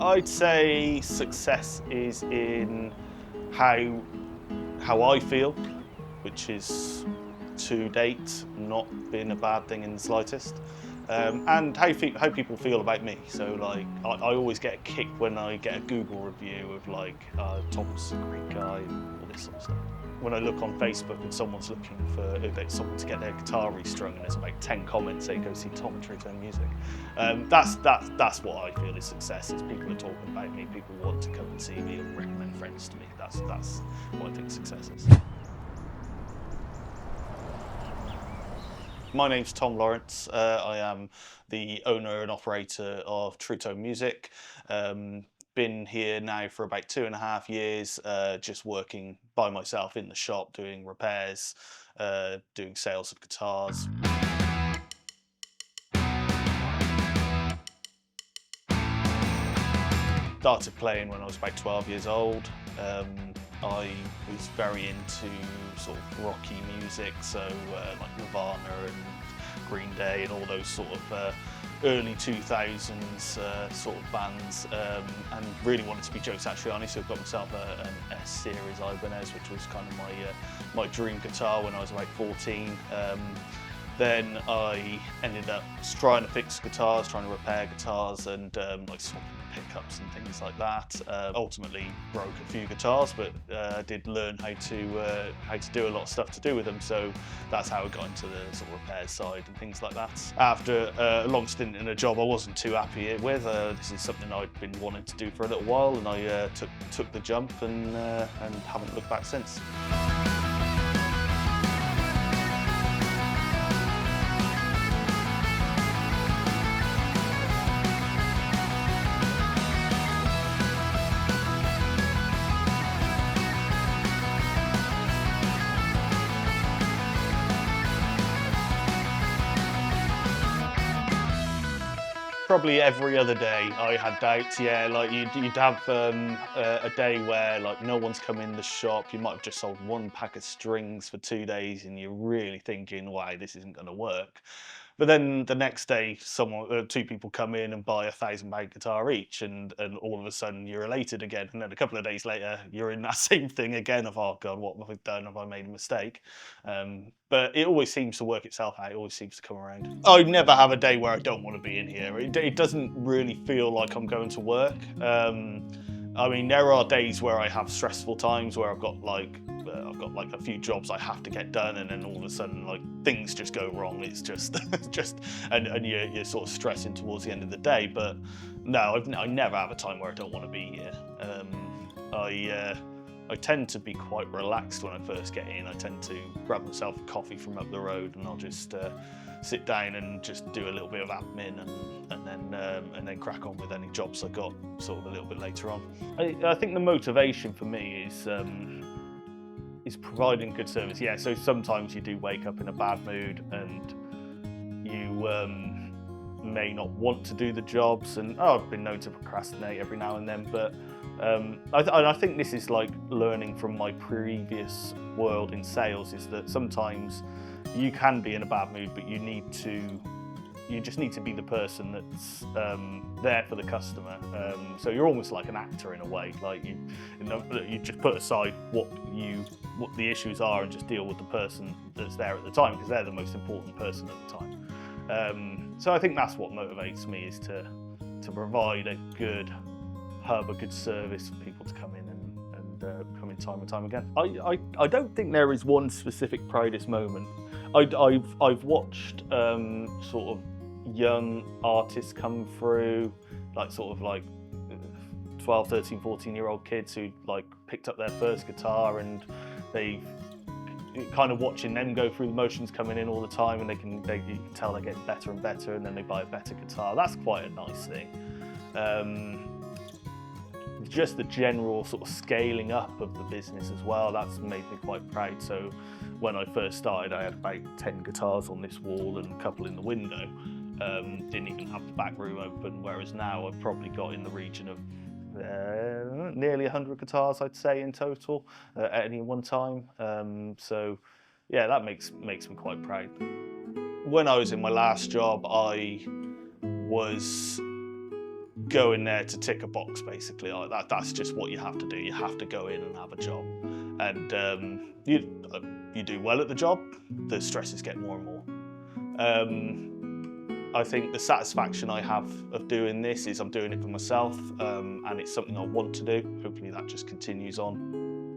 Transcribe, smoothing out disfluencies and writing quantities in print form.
I'd say success is in how I feel, which is to date not been a bad thing in the slightest, and how people feel about me. So like I always get a kick when I get a Google review of like Tom's a great guy and all this sort of stuff. When I look on Facebook and someone's looking for someone to get their guitar restrung and there's like 10 comments saying go see Tom at True Music, that's what I feel is success. Is people are talking about me, people want to come and see me and recommend friends to me. That's what I think success is. My name's Tom Lawrence. I am the owner and operator of True Music. Been here now for about 2.5 years, just working by myself in the shop, doing repairs, doing sales of guitars. Started playing when I was about 12 years old. I was very into sort of rocky music, so like Nirvana and Green Day and all those sort of early 2000s sort of bands, and really wanted to be Joe Satriani, so I got myself an S Series Ibanez, which was kind of my dream guitar when I was about 14. Then I ended up trying to fix guitars, trying to repair guitars, and like swapping pickups and things like that. Ultimately broke a few guitars, but did learn how to do a lot of stuff to do with them. So that's how I got into the sort of repair side and things like that. After a long stint in a job I wasn't too happy with, this is something I'd been wanting to do for a little while, and I took the jump and haven't looked back since. Probably every other day I had doubts, yeah, like you'd have a day where like no one's come in the shop, you might have just sold one pack of strings for 2 days and you're really thinking, wow, this isn't going to work. But then the next day, two people come in and buy £1,000 guitar each, and all of a sudden you're elated again. And then a couple of days later, you're in that same thing again of, oh God, what have I done? Have I made a mistake? But it always seems to work itself out. It always seems to come around. I never have a day where I don't want to be in here. It doesn't really feel like I'm going to work. I mean, there are days where I have stressful times where I've got like a few jobs I have to get done, and then all of a sudden like things just go wrong. It's just and you're sort of stressing towards the end of the day. But no, I never have a time where I don't want to be here. I tend to be quite relaxed when I first get in. I tend to grab myself a coffee from up the road, and I'll just sit down and just do a little bit of admin, and then crack on with any jobs I got sort of a little bit later on. I think the motivation for me is providing good service. Yeah, so sometimes you do wake up in a bad mood and you may not want to do the jobs, and I've been known to procrastinate every now and then, but I think this is like learning from my previous world in sales, is that sometimes you can be in a bad mood, but you just need to be the person that's there for the customer. So you're almost like an actor in a way. Like you just put aside what the issues are and just deal with the person that's there at the time, because they're the most important person at the time. So I think that's what motivates me, is to provide a good hub, a good service for people to come in and come in time and time again. I don't think there is one specific proudest moment. I've watched sort of young artists come through, like sort of like 12, 13, 14-year-old kids who like picked up their first guitar, and they've kind of watching them go through the motions, coming in all the time, and you can tell they're getting better and better, and then they buy a better guitar. That's quite a nice thing. Just the general sort of scaling up of the business as well, that's made me quite proud. So when I first started, I had about 10 guitars on this wall and a couple in the window. Didn't even have the back room open, whereas now I've probably got in the region of nearly 100 guitars, I'd say, in total at any one time. So yeah, that makes me quite proud. When I was in my last job, I was go in there to tick a box, basically. Like that's just what you have to do. You have to go in and have a job, and you do well at the job, the stresses get more and more. I think the satisfaction I have of doing this is I'm doing it for myself, and it's something I want to do. Hopefully that just continues on.